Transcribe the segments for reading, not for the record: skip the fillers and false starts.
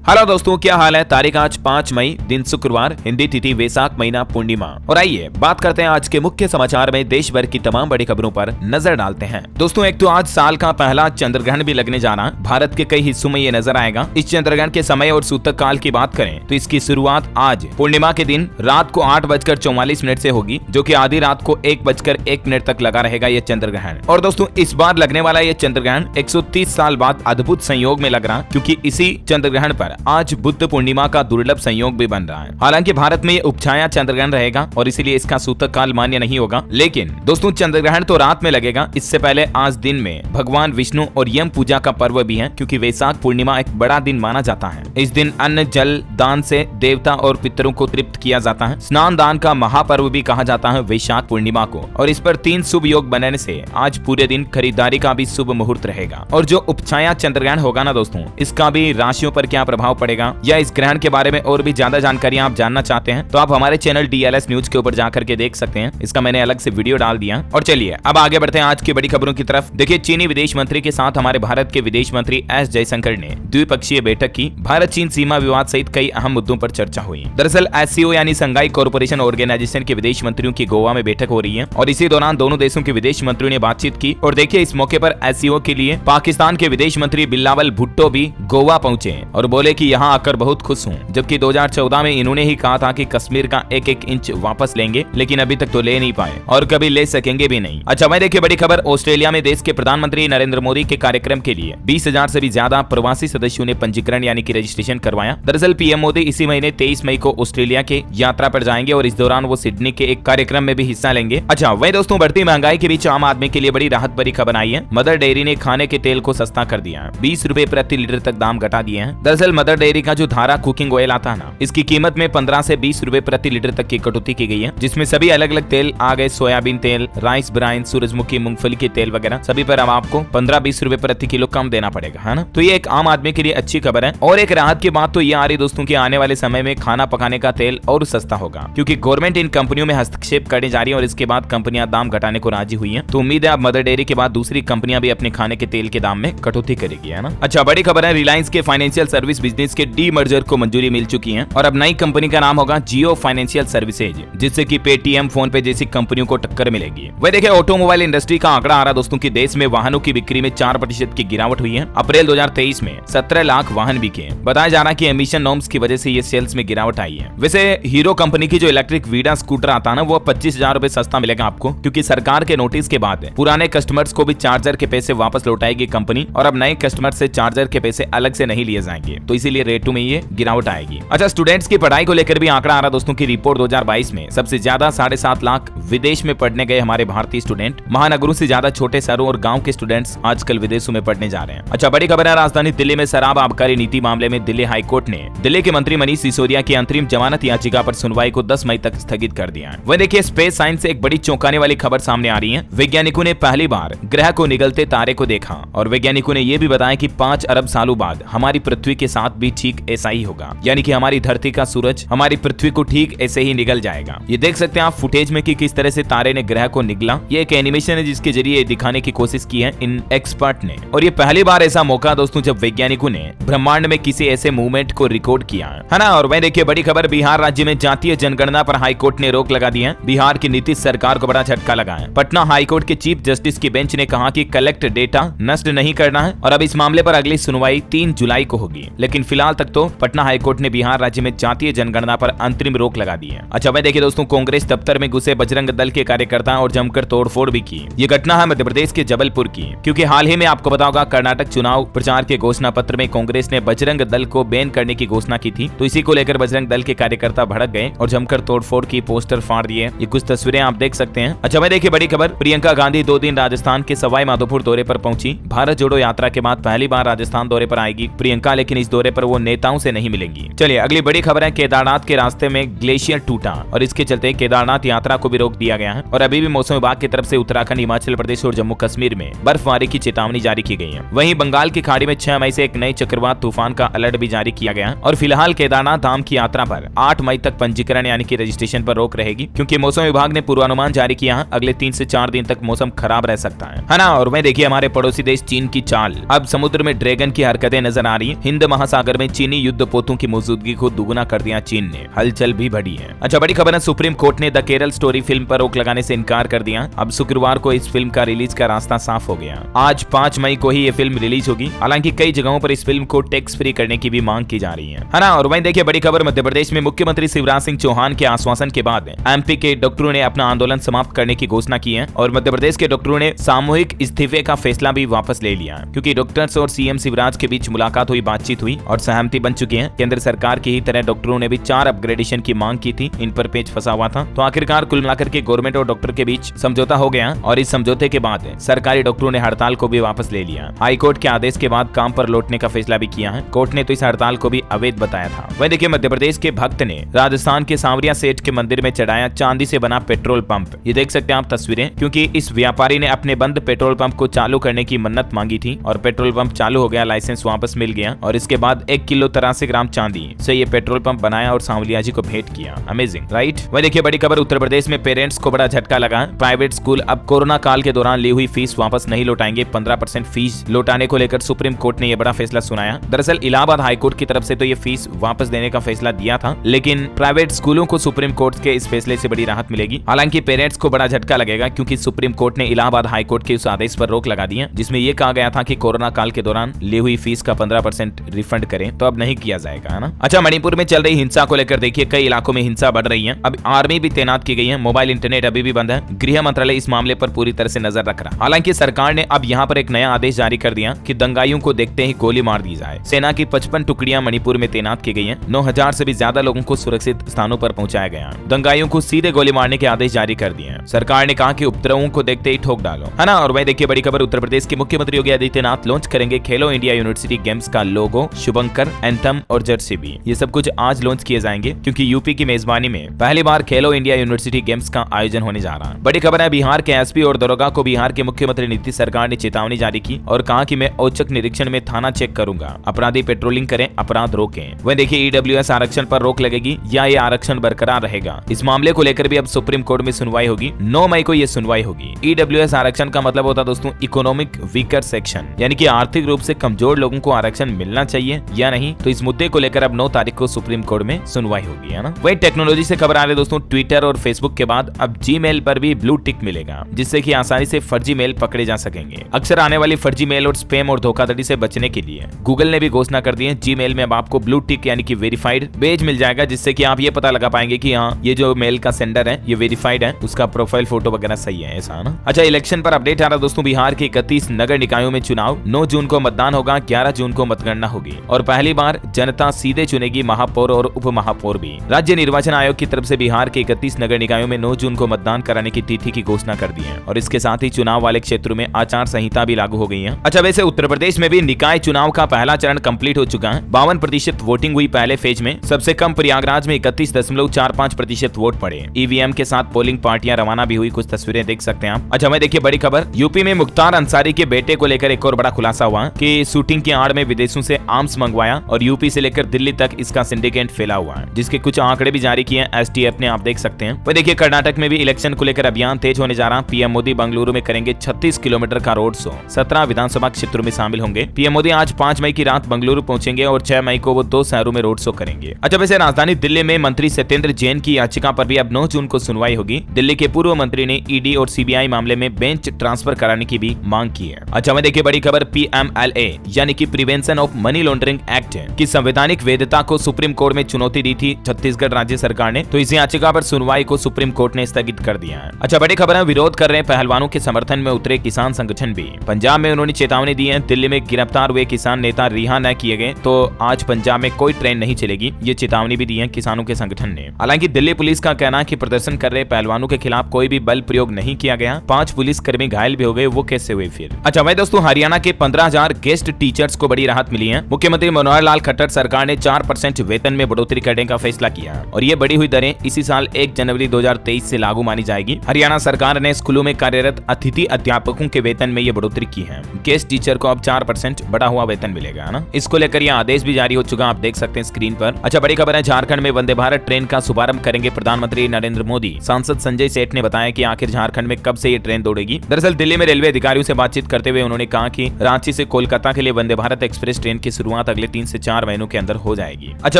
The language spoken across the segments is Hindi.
हेलो दोस्तों, क्या हाल है। तारीख आज 5 मई, दिन शुक्रवार, हिंदी तिथि वैशाख, महीना पूर्णिमा। और आइए बात करते हैं आज के मुख्य समाचार में देश भर की तमाम बड़ी खबरों पर नजर डालते हैं। दोस्तों, एक तो आज साल का पहला चंद्रग्रहण भी लगने जा रहा है। भारत के कई हिस्सों में ये नजर आएगा। इस चंद्रग्रहण के समय और सूतक काल की बात करें तो इसकी शुरुआत आज पूर्णिमा के दिन रात को 8:44 से होगी, जो कि आधी रात को 1:01 तक लगा रहेगा ये चंद्रग्रहण। और दोस्तों, इस बार लगने वाला ये चंद्रग्रहण 130 साल बाद अद्भुत संयोग में लग रहा है, क्योंकि इसी चंद्रग्रहण पर आज बुद्ध पूर्णिमा का दुर्लभ संयोग भी बन रहा है। हालांकि भारत में ये उपछाया चंद्रग्रहण रहेगा और इसीलिए इसका सूतक काल मान्य नहीं होगा। लेकिन दोस्तों, चंद्रग्रहण तो रात में लगेगा। इससे पहले आज दिन में भगवान विष्णु और यम पूजा का पर्व भी है, क्योंकि वैशाख पूर्णिमा एक बड़ा दिन माना जाता है। इस दिन अन्न जल दान से देवता और पितरों को तृप्त किया जाता है। स्नान दान का महापर्व भी कहा जाता है वैशाख पूर्णिमा को। और इस पर 3 शुभ योग बनने से आज पूरे दिन खरीदारी का भी शुभ मुहूर्त रहेगा। और जो उपछाया चंद्रग्रहण होगा ना दोस्तों, इसका भी राशियों पर क्या प्रभाव पड़ेगा या इस ग्रहण के बारे में और भी ज्यादा जानकारी आप जानना चाहते हैं तो आप हमारे चैनल DLS न्यूज के ऊपर जाकर के देख सकते हैं। इसका मैंने अलग से वीडियो डाल दिया। और चलिए अब आगे बढ़ते हैं आज की बड़ी खबरों की तरफ। देखिए, चीनी विदेश मंत्री के साथ हमारे भारत के विदेश मंत्री S जयशंकर ने द्विपक्षीय बैठक की। भारत चीन सीमा विवाद सहित कई अहम मुद्दों पर चर्चा हुई। दरअसल SCO यानी संघाई कोऑपरेशन ऑर्गेनाइजेशन के विदेश मंत्रियों की गोवा में बैठक हो रही है और इसी दौरान दोनों देशों के विदेश मंत्रियों ने बातचीत की। और देखिए, इस मौके पर SCO के लिए पाकिस्तान के विदेश मंत्री बिलावल भुट्टो भी गोवा पहुंचे और बोले कि यहाँ आकर बहुत खुश हूँ, जबकि 2014 में इन्होंने ही कहा था कि कश्मीर का एक एक इंच वापस लेंगे, लेकिन अभी तक तो ले नहीं पाए और कभी ले सकेंगे भी नहीं। अच्छा, मैं देखिए बड़ी खबर। ऑस्ट्रेलिया में देश के प्रधानमंत्री नरेंद्र मोदी के कार्यक्रम के लिए 20,000 से भी ज्यादा प्रवासी सदस्यों ने पंजीकरण यानी कि रजिस्ट्रेशन करवाया। दरअसल PM मोदी इसी महीने 23 मई को ऑस्ट्रेलिया के यात्रा पर जाएंगे और इस दौरान वो सिडनी के एक कार्यक्रम में भी हिस्सा लेंगे। अच्छा, वही दोस्तों, बढ़ती महंगाई के बीच आम आदमी के लिए बड़ी राहत भरी खबर आई है। मदर डेयरी ने खाने के तेल को सस्ता कर दिया है। 20 रुपए प्रति लीटर तक दाम घटा दिए हैं। दरअसल मदर डेयरी का जो धारा कुकिंग ऑयल आता है ना, इसकी कीमत में 15 से 20 रुपए प्रति लीटर तक की कटौती की गई है, जिसमें सभी अलग अलग तेल आ गए। सोयाबीन तेल, राइस ब्राइन, सूरजमुखी, मूंगफली के तेल वगैरह सभी पर अब आपको 15-20 रुपए प्रति किलो कम देना पड़ेगा, है ना। तो ये एक आम आदमी के लिए अच्छी खबर है। और एक राहत की बात तो ये आ रही दोस्तों की आने वाले समय में खाना पकाने का तेल और सस्ता होगा, क्योंकि गवर्नमेंट इन कंपनियों में हस्तक्षेप करने जा रही है और इसके बाद कंपनियां दाम घटाने को राजी हुई है। तो उम्मीद है अब मदर डेयरी के बाद दूसरी कंपनियां भी अपने खाने के तेल के दाम में कटौती करेगी, है ना। अच्छा, बड़ी खबर है। रिलायंस के फाइनेंशियल सर्विस बिजनेस के डीमर्जर को मंजूरी मिल चुकी है और अब नई कंपनी का नाम होगा जियो फाइनेंशियल सर्विसेज, जिससे कि पेटीएम, फोन पे जैसी कंपनियों को टक्कर मिलेगी। वह देखिए, ऑटोमोबाइल इंडस्ट्री का आंकड़ा आ रहा दोस्तों की देश में वाहनों की बिक्री में 4% की गिरावट हुई है। अप्रैल 2023 में 17 लाख वाहन बिके। बताया जा रहा है कि एमिशन नॉर्म्स की वजह से ये सेल्स में गिरावट आई है। वैसे हीरो कंपनी की जो इलेक्ट्रिक वीडा स्कूटर आता है ना, वो 25,000 रुपए सस्ता मिलेगा आपको, क्योंकि सरकार के नोटिस के बाद पुराने कस्टमर्स को भी चार्जर के पैसे वापस लौटाएगी कंपनी और अब नए कस्टमर से चार्जर के पैसे अलग से नहीं लिए जाएंगे, तो इसीलिए रेटों में ये गिरावट आएगी। अच्छा, स्टूडेंट्स की पढ़ाई को लेकर भी आंकड़ा आ रहा दोस्तों की रिपोर्ट 2022 में सबसे ज्यादा 7.5 लाख विदेश में पढ़ने गए हमारे भारतीय स्टूडेंट। महानगरों से ज्यादा छोटे शहरों और गांव के स्टूडेंट्स आजकल विदेशों में पढ़ने जा रहे हैं। अच्छा, बड़ी खबर है। राजधानी दिल्ली में शराब आबकारी नीति मामले में दिल्ली हाईकोर्ट ने दिल्ली के मंत्री मनीष सिसोदिया की अंतरिम जमानत याचिका पर सुनवाई को 10 मई तक स्थगित कर दिया है। वह देखिए, स्पेस साइंस से एक बड़ी चौंकाने वाली खबर सामने आ रही है। वैज्ञानिकों ने पहली बार ग्रह को निगलते तारे को देखा और वैज्ञानिकों ने यह भी बताया कि 5 अरब सालों बाद हमारी पृथ्वी के साथ भी ठीक ऐसा ही होगा, यानी कि हमारी धरती का सूरज हमारी पृथ्वी को ठीक ऐसे ही निगल जाएगा। ये देख सकते हैं आप फुटेज में कि किस तरह से तारे ने ग्रह को निगला। ये एक एनिमेशन है जिसके जरिए दिखाने की कोशिश की है इन एक्सपर्ट ने। और ये पहली बार ऐसा मौका दोस्तों जब वैज्ञानिकों ने ब्रह्मांड में किसी ऐसे मूवमेंट को रिकॉर्ड किया है ना। और वह देखिए, बड़ी खबर। बिहार राज्य में जातीय जनगणना पर हाईकोर्ट ने रोक लगा दी है। बिहार की नीतीश सरकार को बड़ा झटका लगा है। पटना हाईकोर्ट के चीफ जस्टिस की बेंच ने कहा कि कलेक्ट डेटा नष्ट नहीं करना है और अब इस मामले पर अगली सुनवाई 3 जुलाई को होगी। लेकिन फिलहाल तक तो पटना हाईकोर्ट ने बिहार राज्य में जातीय जनगणना पर अंतरिम रोक लगा दी है। अच्छा, वह देखिए दोस्तों, कांग्रेस दफ्तर में घुसे बजरंग दल के कार्यकर्ताओं और जमकर तोड़फोड़ भी की। ये घटना है मध्य प्रदेश के जबलपुर की, क्योंकि हाल ही में आपको पता होगा कर्नाटक चुनाव प्रचार के घोषणा पत्र में कांग्रेस ने बजरंग दल को बैन करने की घोषणा की थी। तो इसी को लेकर बजरंग दल के कार्यकर्ता भड़क गए और जमकर तोड़फोड़ की, पोस्टर फाड़ दिए। ये कुछ तस्वीरें आप देख सकते हैं। अच्छा, वह देखिए, बड़ी खबर। प्रियंका गांधी 2 दिन राजस्थान के सवाई माधोपुर दौरे पर पहुंची। भारत जोड़ो यात्रा के बाद पहली बार राजस्थान दौरे पर आएगी प्रियंका, लेकिन इस दौरे पर वो नेताओं से नहीं मिलेंगी। चलिए अगली बड़ी खबर है। केदारनाथ के रास्ते में ग्लेशियर टूटा और इसके चलते केदारनाथ यात्रा को भी रोक दिया गया है और अभी भी मौसम विभाग की तरफ से उत्तराखंड, हिमाचल प्रदेश और जम्मू कश्मीर में बर्फबारी की चेतावनी जारी की गई है। वहीं बंगाल की खाड़ी में 6 मई से एक नई चक्रवात तूफान का अलर्ट भी जारी किया गया है और फिलहाल केदारनाथ धाम की यात्रा पर 8 मई तक पंजीकरण यानी कि रजिस्ट्रेशन पर रोक रहेगी, क्योंकि मौसम विभाग ने पूर्वानुमान जारी किया है अगले 3 से 4 दिन तक मौसम खराब रह सकता है ना। और वह देखिए, हमारे पड़ोसी देश चीन की चाल। अब समुद्र में ड्रैगन की हरकतें नजर आ रही है। हिंद महासागर में चीनी युद्धपोतों की मौजूदगी को दुगुना कर दिया चीन ने, हलचल भी बढ़ी है। अच्छा, बड़ी खबर है, सुप्रीम कोर्ट ने द केरल स्टोरी फिल्म पर रोक लगाने से इनकार कर दिया। अब शुक्रवार को इस फिल्म का रिलीज का रास्ता साफ हो गया। आज 5 मई को ही ये फिल्म रिलीज होगी। हालांकि कई जगहों पर इस फिल्म को टैक्स फ्री करने की भी मांग की जा रही है ना। और वहीं देखिए बड़ी खबर, मध्य प्रदेश में मुख्यमंत्री शिवराज सिंह चौहान के आश्वासन के बाद एमपी के डॉक्टरों ने अपना आंदोलन समाप्त करने की घोषणा की है और मध्य प्रदेश के डॉक्टरों ने सामूहिक इस्तीफे का फैसला भी वापस ले लिया, क्योंकि डॉक्टर्स और सीएम शिवराज के बीच मुलाकात हुई, बातचीत हुई और सहमति बन चुकी है। केंद्र सरकार की ही तरह डॉक्टरों ने भी 4 अपग्रेडेशन की मांग की थी, इन पर पेच फंसा हुआ था। तो आखिरकार कुल मिलाकर के गवर्नमेंट और डॉक्टर के बीच समझौता हो गया और इस समझौते के बाद सरकारी डॉक्टरों ने हड़ताल को भी वापस ले लिया। हाईकोर्ट के आदेश के बाद काम पर लौटने का फैसला भी किया है। कोर्ट ने तो इस हड़ताल को भी अवैध बताया था। वहीं देखिए मध्य प्रदेश के भक्त ने राजस्थान के सांवरिया सेठ के मंदिर में चढ़ाया चांदी से बना पेट्रोल पंप। ये देख सकते हैं आप तस्वीरें, क्योंकि इस व्यापारी ने अपने बंद पेट्रोल पंप को चालू करने की मन्नत मांगी थी और पेट्रोल पंप चालू हो गया, लाइसेंस वापस मिल गया और इसके बाद 1 किलो 83 ग्राम चांदी से ये पेट्रोल पंप बनाया और सांवलिया जी को भेंट किया। Amazing, right. वही देखिए बड़ी खबर, उत्तर प्रदेश में पेरेंट्स को बड़ा झटका लगा। प्राइवेट स्कूल अब कोरोना काल के दौरान ली हुई फीस वापस नहीं लौटाएंगे। 15% फीस लौटाने को लेकर सुप्रीम कोर्ट ने यह बड़ा फैसला सुनाया। दरअसल इलाहाबाद हाईकोर्ट की तरफ से तो ये फीस वापस देने का फैसला दिया था, लेकिन प्राइवेट स्कूलों को सुप्रीम कोर्ट के इस फैसले से बड़ी राहत मिलेगी। हालांकि पेरेंट्स को बड़ा झटका लगेगा, क्योंकि सुप्रीम कोर्ट ने इलाहाबाद हाईकोर्ट के उस आदेश पर रोक लगा दी है जिसमें यह कहा गया था कि कोरोना काल के दौरान ली हुई फीस का 15% रिफंड करें, तो अब नहीं किया जाएगा, है ना। अच्छा, मणिपुर में चल रही हिंसा को लेकर देखिए कई इलाकों में हिंसा बढ़ रही है। अब आर्मी भी तैनात की गई है। मोबाइल इंटरनेट अभी भी बंद है। गृह मंत्रालय इस मामले पर पूरी तरह से नजर रख रहा है। हालांकि सरकार ने अब यहाँ पर एक नया आदेश जारी कर दिया कि दंगाइयों को देखते ही गोली मार दी जाए। सेना की 55 टुकड़ियां मणिपुर में तैनात की गई हैं। 9000 से भी ज्यादा लोगों को सुरक्षित स्थानों पर पहुंचाया गया। दंगाइयों को सीधे गोली मारने के आदेश जारी कर दिए हैं। सरकार ने कहा कि उपद्रवों को देखते ही ठोक डालो, है ना। और वही देखिए बड़ी खबर, उत्तर प्रदेश के मुख्यमंत्री योगी आदित्यनाथ लॉन्च करेंगे खेलो इंडिया यूनिवर्सिटी गेम्स का लोगो, शुभंकर, एंथम और जर्सी भी। ये सब कुछ आज लॉन्च किए जाएंगे, क्योंकि यूपी की मेजबानी में पहली बार खेलो इंडिया यूनिवर्सिटी गेम्स का आयोजन होने जा रहा है। बड़ी खबर है, बिहार के एसपी और दरोगा को बिहार के मुख्यमंत्री नीतीश सरकार ने चेतावनी जारी की और कहा कि मैं औचक निरीक्षण में थाना चेक करूंगा, अपराधी पेट्रोलिंग करें, अपराध रोकें। वह देखिए ईडब्ल्यूएस आरक्षण पर रोक लगेगी या ये आरक्षण बरकरार रहेगा। इस मामले को लेकर भी अब सुप्रीम कोर्ट में सुनवाई होगी। 9 मई को ये सुनवाई होगी। ईडब्ल्यूएस आरक्षण का मतलब होता है दोस्तों इकोनॉमिक वीकर सेक्शन, यानी कि आर्थिक रूप से कमजोर लोगों को आरक्षण मिलना चाहिए या नहीं। तो इस मुद्दे को लेकर अब 9 तारीख को सुप्रीम कोर्ट में सुनवाई होगी, है ना। वही टेक्नोलॉजी से खबर आ रही है दोस्तों, ट्विटर और फेसबुक के बाद अब जीमेल पर भी ब्लू टिक मिलेगा, जिससे कि आसानी से फर्जी मेल पकड़े जा सकेंगे। अक्सर आने वाली फर्जी मेल और स्पैम और धोखाधड़ी से बचने के लिए गूगल ने भी घोषणा कर दी है, जीमेल में अब आपको ब्लू टिक यानी कि वेरीफाइड पेज मिल जाएगा, जिससे कि आप ये पता लगा पाएंगे कि हाँ ये जो मेल का सेंडर है ये वेरीफाइड है, उसका प्रोफाइल फोटो वगैरह सही है, ऐसा ना। अच्छा, इलेक्शन पर अपडेट आ रहा दोस्तों, बिहार के 31 नगर निकायों में चुनाव। 9 जून को मतदान होगा, 11 जून को मतगणना होगी और पहली बार जनता सीधे चुनेगी महापौर और उप महापौर भी। राज्य निर्वाचन आयोग की तरफ से बिहार के 31 नगर निकायों में 9 जून को मतदान कराने की तिथि की घोषणा कर दी है और इसके साथ ही चुनाव वाले क्षेत्रों में आचार संहिता भी लागू हो गई है। अच्छा, वैसे उत्तर प्रदेश में भी निकाय चुनाव का पहला चरण कंप्लीट हो चुका है। 52% वोटिंग हुई पहले फेज में। सबसे कम प्रयागराज में 31.45% वोट पड़े। ईवीएम के साथ पोलिंग पार्टियां रवाना भी हुई, कुछ तस्वीरें देख सकते हैं आप। अच्छा, मैं देखिए बड़ी खबर, यूपी में मुख्तार अंसारी के बेटे को लेकर एक और बड़ा खुलासा हुआ कि शूटिंग की आड़ में विदेशों से आर्म्स मंगवाया और यूपी से लेकर दिल्ली तक इसका सिंडिकेट फैला हुआ है, जिसके कुछ आंकड़े भी जारी किए एसटीएफ ने, आप देख सकते हैं। वह देखिए कर्नाटक में भी इलेक्शन को लेकर अभियान तेज होने जा रहा। पीएम मोदी बंगलुरु में करेंगे 36 किलोमीटर का रोड शो। 17 विधानसभा क्षेत्रों में शामिल होंगे। पीएम मोदी आज 5 मई की रात बंगलुरु पहुंचेंगे और 6 मई को वो 2 शहरों में रोड शो करेंगे। अच्छा, वैसे राजधानी दिल्ली में मंत्री सत्येंद्र जैन की याचिका पर भी अब 9 जून को सुनवाई होगी। दिल्ली के पूर्व मंत्री ने ईडी और सीबीआई मामले में बेंच ट्रांसफर कराने की भी मांग की है। अच्छा, मैं देखिए बड़ी खबर, पीएमएलए यानी कि prevention of money laundering act की संवैधानिक वैधता को सुप्रीम कोर्ट में चुनौती दी थी छत्तीसगढ़ राज्य सरकार ने, तो इस याचिका पर सुनवाई को सुप्रीम कोर्ट ने स्थगित कर दिया है। अच्छा, बड़ी खबर है, विरोध कर रहे पहलवानों के समर्थन में उतरे किसान संगठन भी। पंजाब में उन्होंने चेतावनी दी है, दिल्ली में गिरफ्तार हुए किसान नेता रिहा न किए गए तो आज पंजाब में कोई ट्रेन नहीं चलेगी। ये चेतावनी भी दी है किसानों के संगठन ने। हालांकि दिल्ली पुलिस का कहना है कि प्रदर्शन कर रहे पहलवानों के खिलाफ कोई भी बल प्रयोग नहीं किया गया। 5 पुलिस कर्मी घायल भी हो गए, वो कैसे हुए फिर। अच्छा भाई दोस्तों, हरियाणा के 15,000 गेस्ट टीचर्स को बड़ी राहत मिली है। मुख्यमंत्री मनोहर लाल खट्टर सरकार ने 4% वेतन में बढ़ोतरी करने का फैसला किया और ये बढ़ी हुई दरें इसी साल 1 जनवरी 2023 से लागू मानी जाएगी। हरियाणा सरकार ने स्कूलों में कार्यरत अतिथि अध्यापकों के वेतन में ये बढ़ोतरी की है। गेस्ट टीचर को अब 4% बढ़ा हुआ वेतन मिलेगा ना। इसको लेकर यह आदेश भी जारी हो चुका, आप देख सकते हैं स्क्रीन पर। अच्छा, बड़ी खबर है, झारखंड में वंदे भारत ट्रेन का शुभारंभ करेंगे प्रधानमंत्री नरेंद्र मोदी। सांसद संजय सेठ ने बताया कि आखिर झारखंड में कब से ये ट्रेन दौड़ेगी। दरअसल दिल्ली में रेलवे अधिकारियों से बातचीत करते हुए उन्होंने कहा कि रांची से कोलकाता के लिए वंदे भारत एक्सप्रेस ट्रेन की शुरुआत शुरुआत अगले 3 से 4 महीनों के अंदर हो जाएगी। अच्छा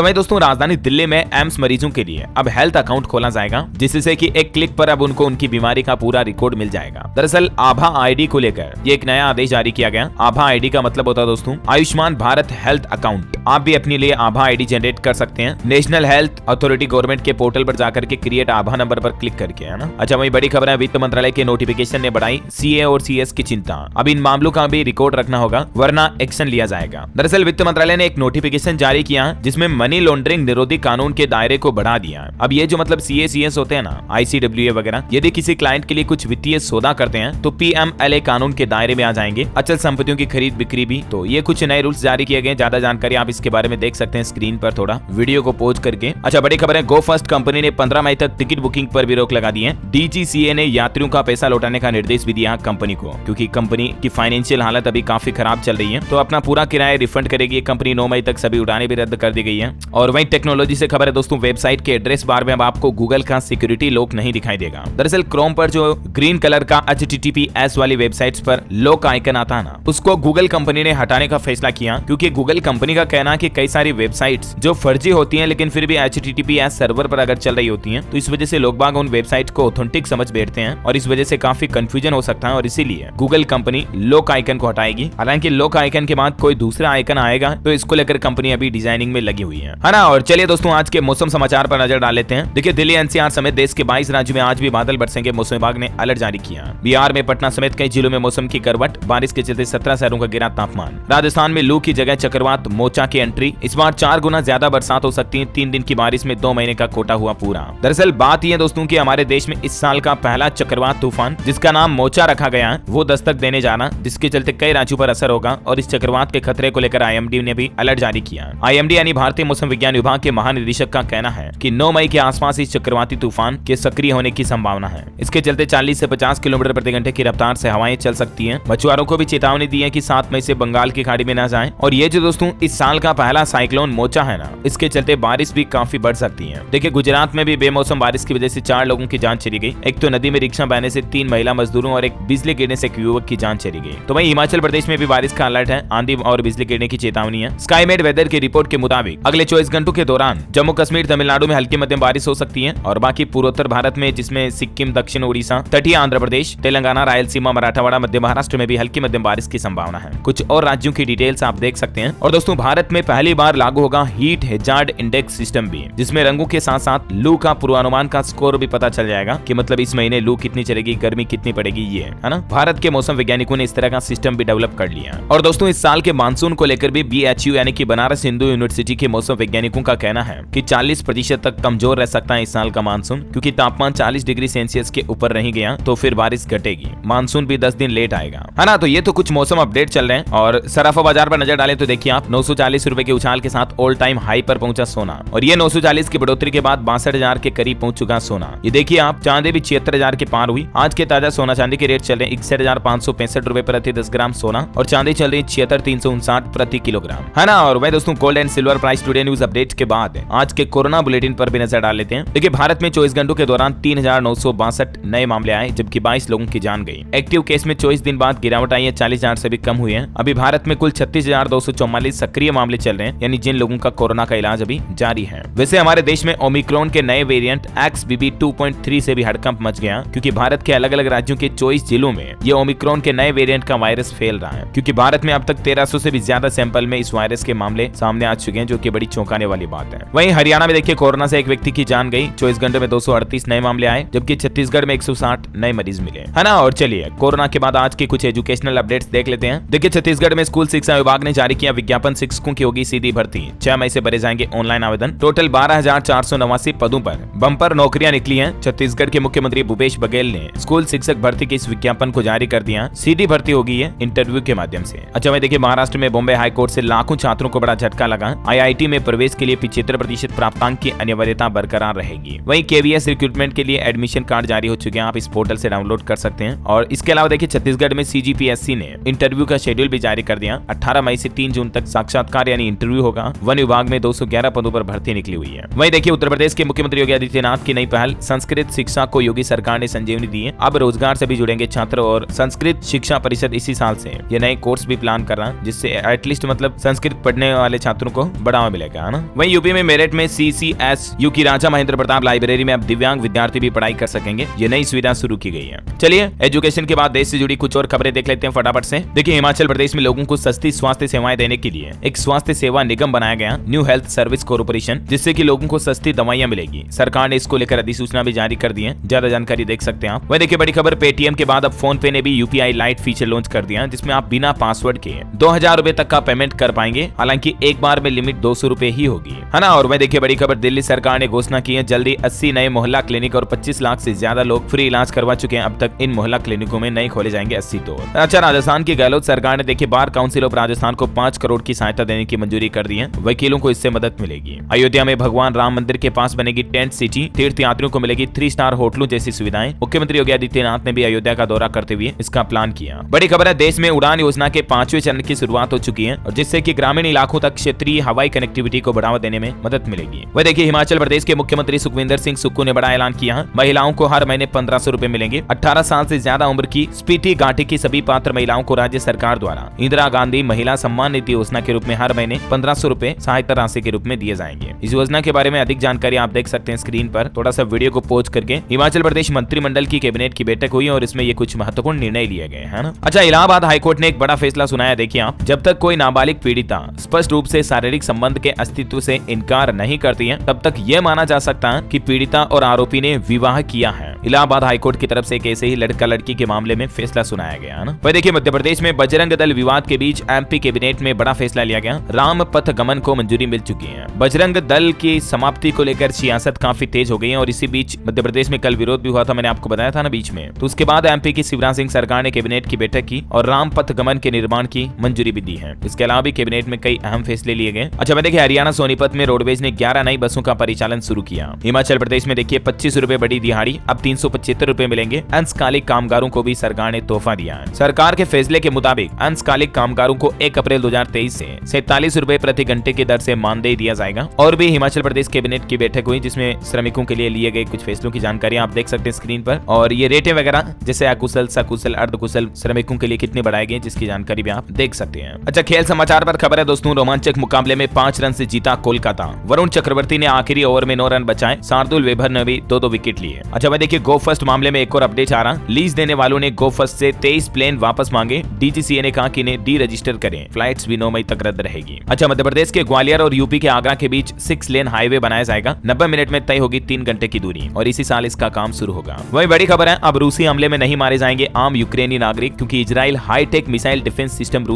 वही दोस्तों, राजधानी दिल्ली में एम्स मरीजों के लिए अब हेल्थ अकाउंट खोला जाएगा, जिससे कि एक क्लिक पर अब उनको उनकी बीमारी का पूरा रिकॉर्ड मिल जाएगा। दरअसल आभा आईडी को लेकर ये एक नया आदेश जारी किया गया। आभा आईडी का मतलब होता है दोस्तों आयुष्मान भारत हेल्थ अकाउंट। आप भी अपने लिए आभा आईडी जनरेट कर सकते हैं नेशनल हेल्थ अथॉरिटी गवर्नमेंट के पोर्टल पर जाकर के क्रिएट आभा नंबर पर क्लिक करके, है ना। अच्छा वही बड़ी खबर है, वित्त मंत्रालय के नोटिफिकेशन ने बढ़ाई सीए और सीएस की चिंता। अब इन मामलों का भी रिकॉर्ड रखना होगा वरना एक्शन लिया जाएगा। दरअसल वित्त मंत्रालय ने एक नोटिफिकेशन जारी किया जिसमें मनी लॉन्ड्रिंग निरोधी कानून के दायरे को बढ़ा दिया। अब ये जो मतलब सीए सीएस होते हैं ना, आईसीडब्ल्यूए वगैरह, यदि किसी क्लाइंट के लिए कुछ वित्तीय सौदा करते हैं तो पीएमएलए कानून के दायरे में आ जाएंगे। अचल संपत्तियों की खरीद बिक्री भी। तो ये कुछ नए रूल्स जारी किए गए। ज्यादा जानकारी आप इसके बारे में देख सकते हैं स्क्रीन पर थोड़ा वीडियो को पॉज करके। अच्छा बड़ी खबर है, गो फर्स्ट कंपनी ने 15 मई तक टिकट बुकिंग पर भी रोक लगा दी है। डीजीसीए ने यात्रियों का पैसा लौटाने का निर्देश भी दिया कंपनी को, क्योंकि कंपनी की फाइनेंशियल हालत अभी काफी खराब चल रही है। तो अपना पूरा किराया रिफंड करेगी कंपनी। 9 मई तक सभी उड़ानें भी रद्द कर दी गई है। और वहीं टेक्नोलॉजी से खबर है दोस्तों, वेबसाइट के एड्रेस बार में अब आपको गूगल का सिक्योरिटी लॉक नहीं दिखाई देगा। दरअसल क्रोम पर जो ग्रीन कलर का HTTPS वाली वेबसाइट्स पर लॉक आइकन आता है ना, उसको गूगल कंपनी ने हटाने का फैसला किया, क्योंकि गूगल कंपनी का कहना है कि कई सारी वेबसाइट्स जो फर्जी होती हैं लेकिन फिर भी HTTPS सर्वर पर अगर चल रही होती हैं, तो इस वजह से लोग बाग उन वेबसाइट को ऑथेंटिक समझ बैठते हैं और इस वजह से काफी कंफ्यूजन हो सकता है। और इसीलिए गूगल कंपनी लॉक आइकन को हटाएगी। हालांकि लॉक आइकन के बाद कोई दूसरा आइकन आएगा, तो इसको लेकर कंपनी अभी डिजाइनिंग में लगी हुई है ना। और चलिए दोस्तों, आज के मौसम समाचार पर नजर डाल लेते हैं। देखिए दिल्ली एनसीआर समेत देश के 22 राज्यों में आज भी बादल बरसेंगे। मौसम विभाग ने अलर्ट जारी किया। बिहार में पटना समेत कई जिलों में मौसम की करवट, बारिश के चलते 17 शहरों का गिरा तापमान। राजस्थान में लू की जगह चक्रवात मोचा की एंट्री। इस बार 4 गुना ज्यादा बरसात हो सकती है। 3 दिन की बारिश में 2 महीने का कोटा हुआ पूरा। दरअसल बात यह दोस्तों कि हमारे देश में इस साल का पहला चक्रवात तूफान, जिसका नाम मोचा रखा गया है, वो दस्तक देने जाना, जिसके चलते कई राज्यों पर असर होगा। और इस चक्रवात के खतरे को लेकर आईएमडी ने भी अलर्ट जारी किया। आईएमडी यानी भारतीय मौसम विज्ञान विभाग के महानिदेशक का कहना है कि 9 मई के आसपास इस चक्रवाती तूफान के सक्रिय होने की संभावना है। इसके चलते 40 से 50 किलोमीटर प्रति घंटे की रफ्तार से हवाएं चल सकती हैं। मछुआरों को भी चेतावनी दी है कि 7 मई से बंगाल की खाड़ी में न जाएं। और ये जो दोस्तों इस साल का पहला साइक्लोन मोचा है ना, इसके चलते बारिश भी काफी बढ़ सकती है। देखिए गुजरात में भी बेमौसम बारिश की वजह से 4 लोगों की जान चली गई। एक तो नदी में रिक्शा बहने से 3 महिला मजदूरों और एक बिजली गिरने से एक युवक की जान चली गई। तो वहीं हिमाचल प्रदेश में भी बारिश का अलर्ट है। आंधी और बिजली गिरने की चेतावनी है। स्काईमेट वेदर की रिपोर्ट के मुताबिक अगले 24 घंटों के दौरान जम्मू कश्मीर तमिलनाडु में हल्की मध्यम बारिश हो सकती है। और बाकी पूर्वोत्तर भारत में, जिसमें सिक्किम, दक्षिण उड़ीसा, तटीय आंध्र प्रदेश, तेलंगाना, रायलसीमा, मराठवाड़ा, मध्य महाराष्ट्र में भी हल्की मध्यम बारिश की संभावना है। कुछ और राज्यों की डिटेल्स आप देख सकते हैं। और दोस्तों भारत में पहली बार लागू होगा हीट हैजार्ड इंडेक्स सिस्टम भी, जिसमें रंगों के साथ साथ लू का पूर्वानुमान का स्कोर भी पता चल जाएगा कि मतलब इस महीने लू कितनी चलेगी, गर्मी कितनी पड़ेगी, ये है ना। भारत के मौसम वैज्ञानिकों ने इस तरह का सिस्टम भी डेवलप कर लिया। और दोस्तों इस साल के मानसून को लेकर भी BHU यानी कि बनारस हिंदू यूनिवर्सिटी के मौसम वैज्ञानिकों का कहना है कि 40% तक कमजोर रह सकता है इस साल का मानसून, क्योंकि तापमान 40 डिग्री सेल्सियस के ऊपर नहीं गया तो फिर बारिश घटेगी। मानसून भी 10 दिन लेट आएगा, है ना। तो ये तो कुछ मौसम अपडेट चल रहे हैं। और सराफा बाजार पर नजर डालें तो देखिए आप 940 रुपए के उछाल के साथ ऑल टाइम हाई पर पहुंचा सोना। और ये 940 की बढ़ोतरी के बाद 62,000 के करीब पहुंच चुका सोना। ये देखिए आप, चांदी भी 76,000 के पार हुई। आज के ताजा सोना चांदी के रेट चल रहे 61,565 रुपए प्रति 10 ग्राम सोना। और चांदी चल रही 76,359 प्रति किलोग्राम, है ना। और वह दोस्तों gold and silver price today news update के बाद आज के कोरोना बुलेटिन पर भी नजर डाल लेते हैं। देखिए भारत में 24 घंटों के दौरान 3,962 नए मामले आए, जबकि 22 लोगों की जान गई। एक्टिव केस में 24 दिन बाद गिरावट आई है, 40,000 से भी कम हुए हैं। अभी भारत में कुल 36,244 सक्रिय मामले चल रहे हैं, यानी जिन लोगों का कोरोना का इलाज अभी जारी है। वैसे हमारे देश में ओमिक्रॉन के नए वेरिएंट XBB 2.3 से भी हड़कंप मच गया, क्योंकि भारत के अलग अलग राज्यों के 24 जिलों में ये ओमिक्रॉन के नए वेरिएंट का वायरस फैल रहा है। क्योंकि भारत में अब तक 1300 से भी ज्यादा सैंपल में इस वायरस के मामले सामने आ चुके हैं, जो कि बड़ी चौंकाने वाली बात है। वहीं हरियाणा में देखिए कोरोना से एक व्यक्ति की जान गई। 24 घंटे में 238 नए मामले आए, जबकि छत्तीसगढ़ में 160 नए मरीज मिले, है ना। और चलिए कोरोना के बाद आज की कुछ एजुकेशनल अपडेट्स देख लेते हैं। देखिए छत्तीसगढ़ में स्कूल शिक्षा विभाग ने जारी किया विज्ञापन, शिक्षकों की होगी सीधी भर्ती। 6 मई से भरे जाएंगे ऑनलाइन आवेदन। टोटल 12,489 पदों पर बम्पर नौकरियां निकली हैं। छत्तीसगढ़ के मुख्यमंत्री भूपेश बघेल ने स्कूल शिक्षक भर्ती के इस विज्ञापन को जारी कर दिया। सीधी भर्ती होगी है इंटरव्यू के माध्यम से। अच्छा वही देखिए महाराष्ट्र में बॉम्बे हाईकोर्ट से लाखों छात्रों को बड़ा झटका लगा। IIT में प्रवेश के लिए 75% प्राप्तांक की अनिवार्यता बरकरार रहेगी। वहीं KVS रिक्रूटमेंट के लिए एडमिशन कार्ड जारी हो चुके हैं, आप इस पोर्टल से डाउनलोड कर सकते हैं। और इसके अलावा देखिए छत्तीसगढ़ में CGPSC ने इंटरव्यू का शेड्यूल भी जारी कर दिया। 18 मई से 3 जून तक साक्षात्कार यानी इंटरव्यू होगा। वन विभाग में 211 पदों पर भर्ती निकली हुई है। वहीं देखिए उत्तर प्रदेश के मुख्यमंत्री योगी आदित्यनाथ की नई पहल, संस्कृत शिक्षा को योगी सरकार ने संजीवनी दी है। अब रोजगार से भी जुड़ेंगे छात्र। और संस्कृत शिक्षा परिषद इसी साल से ये नए कोर्स भी प्लान कर रहा है, जिससे एटलीस्ट मतलब मतलब संस्कृत पढ़ने वाले छात्रों को बढ़ावा मिलेगा, है ना। वहीं यूपी में मेरठ में CCSU की राजा महेंद्र प्रताप लाइब्रेरी में अब दिव्यांग विद्यार्थी भी पढ़ाई कर सकेंगे। ये नई सुविधा शुरू की गई है। चलिए एजुकेशन के बाद देश से जुड़ी कुछ और खबरें देख लेते हैं फटाफट से। देखिए, हिमाचल प्रदेश में लोगों को सस्ती स्वास्थ्य सेवाएं देने के लिए एक स्वास्थ्य सेवा निगम बनाया गया, न्यू हेल्थ सर्विस कॉर्पोरेशन, जिससे कि लोगों को सस्ती दवाइयां मिलेगी। सरकार ने इसको लेकर अधिसूचना भी जारी कर दी है। ज्यादा जानकारी देख सकते हैं आप। वह देखिए, बड़ी खबर, पेटीएम के बाद अब फोन पे ने भी UPI लाइट फीचर लॉन्च कर दिया, जिसमें आप बिना पासवर्ड के 2000 रुपए तक का पेमेंट कर पाएंगे। हालांकि एक बार में लिमिट 200 रुपए ही होगी, है ना। और वह देखिए, बड़ी खबर, दिल्ली सरकार ने घोषणा की है जल्दी 80 नए मोहल्ला क्लिनिक और 25 लाख से ज्यादा लोग फ्री इलाज करवा चुके हैं। अब तक इन मोहल्ला क्लिनिकों में नए खोले जाएंगे 80 तो। अच्छा, राजस्थान की गहलोत सरकार ने देखिए बार काउंसिल ऑफ राजस्थान को 5 करोड़ की सहायता देने की मंजूरी कर दी है। वकीलों को इससे मदद मिलेगी। अयोध्या में भगवान राम मंदिर के पास बनेगी टेंट सिटी, तीर्थ यात्रियों को मिलेगी 3 स्टार होटलों जैसी सुविधाएं। मुख्यमंत्री योगी आदित्यनाथ ने भी अयोध्या का दौरा करते हुए इसका प्लान किया। बड़ी खबर है, देश में उड़ान योजना के 5वें चरण की शुरुआत हो चुकी है, और जिससे कि ग्रामीण इलाकों तक क्षेत्रीय हवाई कनेक्टिविटी को बढ़ावा देने में मदद मिलेगी। वह देखिए, हिमाचल प्रदेश के मुख्यमंत्री सुखविंदर सिंह सुक्खू ने बड़ा ऐलान किया। महिलाओं को हर महीने 1500 रुपए मिलेंगे। 18 साल से ज्यादा उम्र की स्पीति घाटी की सभी पात्र महिलाओं को राज्य सरकार द्वारा इंदिरा गांधी महिला सम्मान निधि योजना के रूप में हर महीने 1500 रुपए सहायता राशि के रूप में दिए जाएंगे। इस योजना के बारे में अधिक जानकारी आप देख सकते हैं स्क्रीन पर। थोड़ा सा वीडियो को पॉज करके। हिमाचल प्रदेश मंत्रिमंडल की कैबिनेट की बैठक हुई और इसमें ये कुछ महत्वपूर्ण निर्णय लिए गए, है ना। अच्छा, इलाहाबाद हाईकोर्ट ने एक बड़ा फैसला सुनाया। देखिए आप, जब तक कोई नाबालिग पीड़िता स्पष्ट रूप से शारीरिक संबंध के अस्तित्व से इनकार नहीं करती है, तब तक यह माना जा सकता है कि पीड़िता और आरोपी ने विवाह किया है। इलाहाबाद हाईकोर्ट की तरफ से एक ऐसे ही लड़का लड़की के मामले में फैसला सुनाया गया, है ना। वह देखिए, मध्य प्रदेश में बजरंग दल विवाद के बीच MP कैबिनेट में बड़ा फैसला लिया गया। राम पथ गमन को मंजूरी मिल चुकी है। बजरंग दल की समाप्ति को लेकर सियासत काफी तेज हो गई है, और इसी बीच मध्य प्रदेश में कल विरोध भी हुआ था, मैंने आपको बताया था ना बीच में। तो उसके बाद MP की शिवराज सिंह सरकार ने कैबिनेट की बैठक की और राम पथ गमन के निर्माण की मंजूरी भी दी है। इसके अलावा भी कैबिनेट में कई अहम फैसले लिए गए। अच्छा, मैं देखिए, हरियाणा सोनीपत में रोडवेज ने 11 नई बसों का परिचालन शुरू किया। हिमाचल प्रदेश में देखिए 25 रुपए बड़ी दिहाड़ी, अब 375 रुपए मिलेंगे। अंशकालिक कामगारों को भी सरकार ने तोहफा दिया है। सरकार के फैसले के मुताबिक अंशकालिक कामगारों को 1 अप्रैल 2023 से 47 रुपए प्रति घंटे की दर से मानदेय दिया जाएगा। और भी हिमाचल प्रदेश कैबिनेट की बैठक हुई, जिसमें श्रमिकों के लिए गए कुछ फैसलों की जानकारी आप देख सकते हैं स्क्रीन पर। और ये रेटें वगैरह जैसे अकुशल, सकुशल, अर्धकुशल श्रमिकों के लिए कितनी बढ़ाई गई, जिसकी जानकारी भी आप देख सकते हैं। अच्छा, खेल समाचार पर खबर है दोस्तों, रोमांचक मुकाबले में 5 रन से जीता कोलकाता। वरुण चक्रवर्ती ने आखिरी ओवर में 9 रन बचाए। शार्दुल वेबर ने भी 2-2 विकेट लिए। अच्छा, मैं देखिए, गो फर्स्ट मामले में एक और अपडेट आ रहा। लीज देने वालों ने गो फर्स्ट से 23 प्लेन वापस मांगे। DGCA ने कहा कि इन्हें डी रजिस्टर करें, फ्लाइट्स भी 9 मई तक रद्द रहेगी। अच्छा, मध्य प्रदेश के ग्वालियर और यूपी के आगरा के बीच 6 लेन हाईवे बनाया जाएगा। 90 मिनट में तय होगी 3 घंटे की दूरी, और इसी साल इसका काम शुरू होगा। वही बड़ी खबर है, अब रूसी हमले में नहीं मारे जाएंगे आम यूक्रेनी नागरिक, क्योंकि Israel high tech missile defence system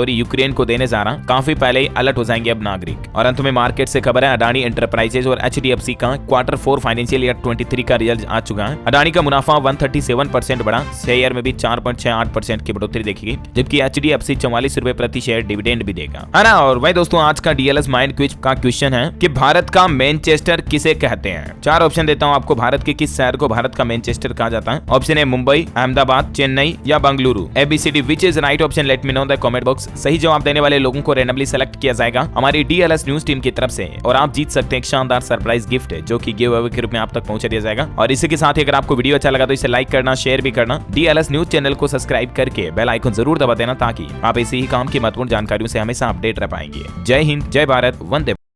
Ukraine को देने जा रहा। काफी पहले ही अलर्ट हो जाएंगे अब नागरिक। और अंत में मार्केट से खबर है, अडानी एंटरप्राइजेज और HDFC का Q4 फाइनेंशियल ईयर 23 का रिजल्ट आ चुका है। अडानी का मुनाफा 137% बढ़ा, शेयर में भी 4.68% की बढ़ोतरी देखी गई, जबकि HDFC 44 रुपए प्रति शेयर डिविडेंड भी देगा, है ना। और वही दोस्तों, आज का DLS माइंड क्विज का क्वेश्चन है कि भारत का मैनचेस्टर किसे कहते हैं। 4 ऑप्शन देता हूं आपको। भारत के किस शहर को भारत का मैनचेस्टर कहा जाता है? ऑप्शन ए मुंबई, अहमदाबाद, चेन्नई या Bengaluru. ABCD which is right option, let me know in the comment box. सही जवाब देने वाले लोगों को रैंडमली सेलेक्ट किया जाएगा हमारी DLS न्यूज टीम की तरफ से, और आप जीत सकते हैं एक शानदार सरप्राइज गिफ्ट, जो कि गिव अवे के रूप में आप तक पहुंचा दिया जाएगा। और इसी के साथ ही अगर आपको वीडियो अच्छा लगा तो इसे लाइक करना, शेयर भी करना। DLS न्यूज चैनल को सब्सक्राइब करके बेल आइकन जरूर दबा देना, ताकि आप ऐसी ही काम की महत्वपूर्ण जानकारियों से हमेशा अपडेट रह पाएंगे। जय हिंद, जय भारत, वंदे।